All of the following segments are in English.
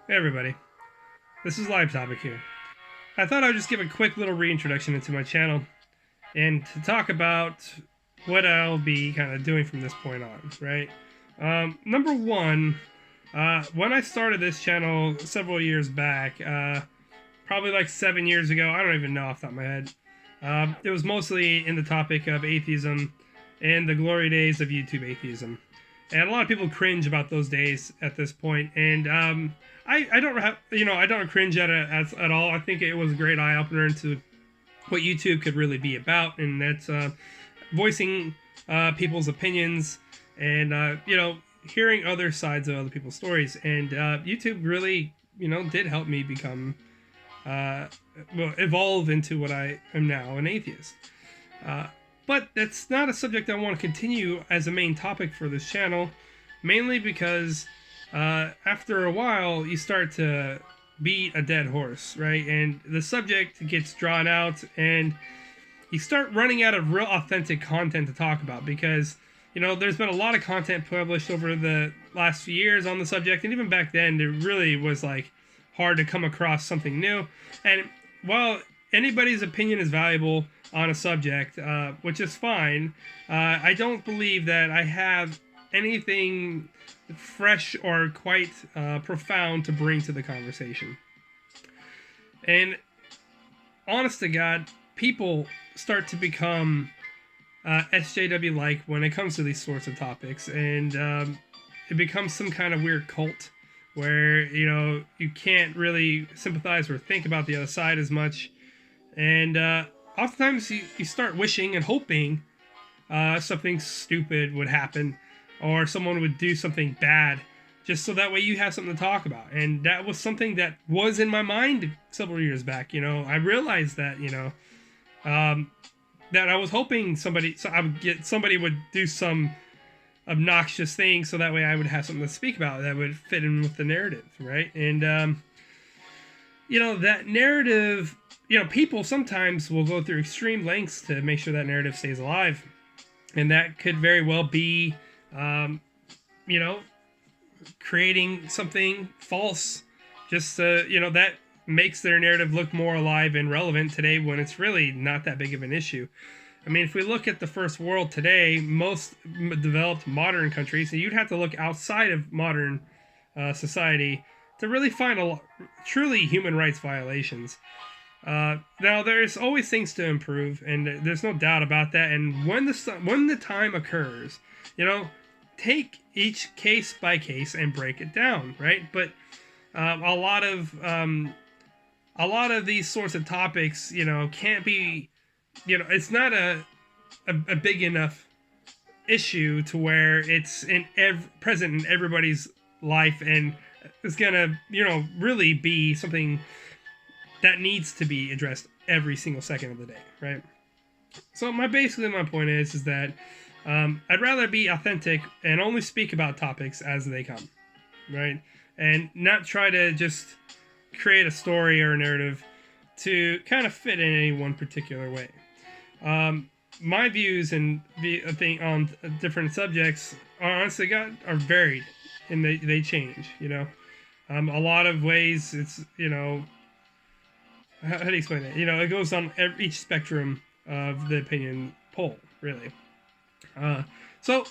Hey everybody, this is Live Topic here. I thought I would just give a quick little reintroduction into my channel and to talk about what I'll be kind of doing from this point on, right? Number one, when I started this channel several years back, probably like 7 years ago, I don't even know off the top of my head, it was mostly in the topic of atheism and the glory days of YouTube atheism. And a lot of people cringe about those days at this point, and I don't have I don't cringe at it at all. I think it was a great eye opener into what YouTube could really be about, and that's voicing people's opinions and hearing other sides of other people's stories. And YouTube really did help me become evolve into what I am now, an atheist. But that's not a subject I want to continue as a main topic for this channel, mainly because after a while you start to beat a dead horse, right? And the subject gets drawn out and you start running out of real authentic content to talk about because, there's been a lot of content published over the last few years on the subject, and even back then it really was like hard to come across something new. And while anybody's opinion is valuable on a subject, which is fine, I don't believe that I have anything fresh or quite profound to bring to the conversation. And honest to God, people start to become SJW-like when it comes to these sorts of topics, and it becomes some kind of weird cult where you can't really sympathize or think about the other side as much. And oftentimes you start wishing and hoping something stupid would happen or someone would do something bad just so that way you have something to talk about. And that was something that was in my mind several years back. I realized that, that I was hoping somebody would do some obnoxious thing so that way I would have something to speak about that would fit in with the narrative, right? And, that narrative, people sometimes will go through extreme lengths to make sure that narrative stays alive. And that could very well be, creating something false just to, that makes their narrative look more alive and relevant today when it's really not that big of an issue. I mean, if we look at the first world today, most developed modern countries, you'd have to look outside of modern society to really find truly human rights violations. Now, there's always things to improve, and there's no doubt about that. And when the time occurs, take each case by case and break it down, right? But a lot of these sorts of topics, can't be, it's not a big enough issue to where it's present in everybody's life and it's gonna, really be something that needs to be addressed every single second of the day, right? So my point is that I'd rather be authentic and only speak about topics as they come, right? And not try to just create a story or a narrative to kind of fit in any one particular way. My views and on different subjects are honestly are varied and they change, a lot of ways it's, how do you explain it? It goes on each spectrum of the opinion pole, really. So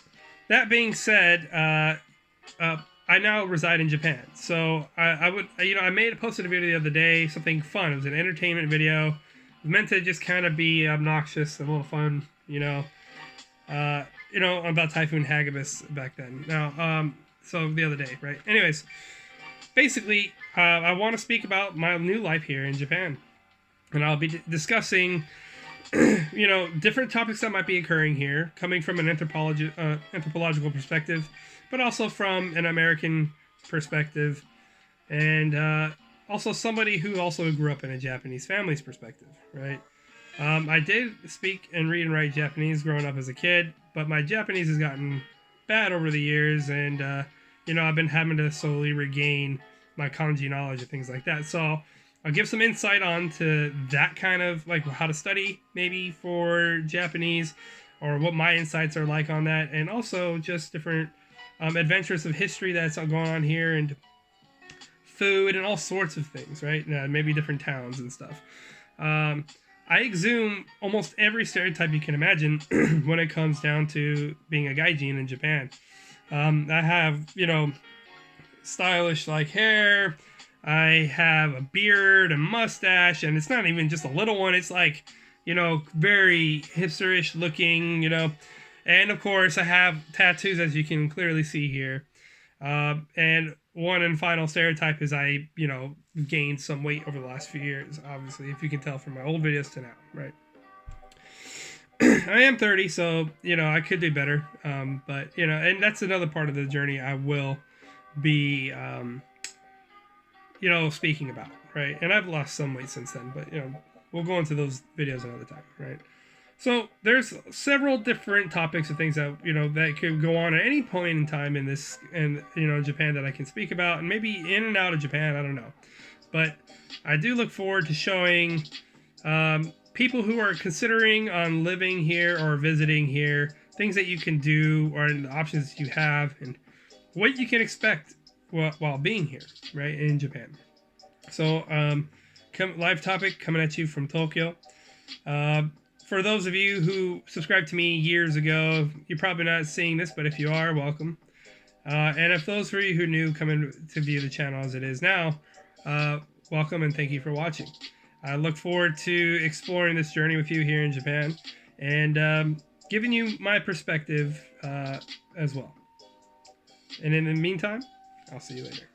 that being said, I now reside in Japan. So I posted a video the other day, something fun. It was an entertainment video. It was meant to just kind of be obnoxious and a little fun, about Typhoon Hagibis back then. Now, so the other day, right? Anyways, basically, I want to speak about my new life here in Japan. And I'll be discussing different topics that might be occurring here, coming from an anthropological perspective, but also from an American perspective, and also somebody who also grew up in a Japanese family's perspective, right? I did speak and read and write Japanese growing up as a kid, but my Japanese has gotten bad over the years, and I've been having to slowly regain my kanji knowledge and things like that. So I'll give some insight on to that kind of like how to study maybe for Japanese, or what my insights are like on that, and also just different adventures of history that's going on here, and food and all sorts of things, right? Maybe different towns and stuff. I exhume almost every stereotype you can imagine when it comes down to being a gaijin in Japan. I have, stylish like hair. I have a beard, a mustache, and it's not even just a little one. It's like, very hipsterish looking, And of course, I have tattoos, as you can clearly see here. And one and final stereotype is I, gained some weight over the last few years, obviously, if you can tell from my old videos to now, right? I am 30, so, I could do better. But, and that's another part of the journey I will be, speaking about, right? And I've lost some weight since then, but, we'll go into those videos another time, right? So there's several different topics of things that, that could go on at any point in time in this, and, Japan that I can speak about, and maybe in and out of Japan, I don't know. But I do look forward to showing people who are considering on living here or visiting here, things that you can do or the options that you have and what you can expect while being here, right, in Japan. So, live topic coming at you from Tokyo. For those of you who subscribed to me years ago, you're probably not seeing this, but if you are, welcome. And if those of you who are new come in to view the channel as it is now, welcome and thank you for watching. I look forward to exploring this journey with you here in Japan and giving you my perspective as well. And in the meantime, I'll see you later.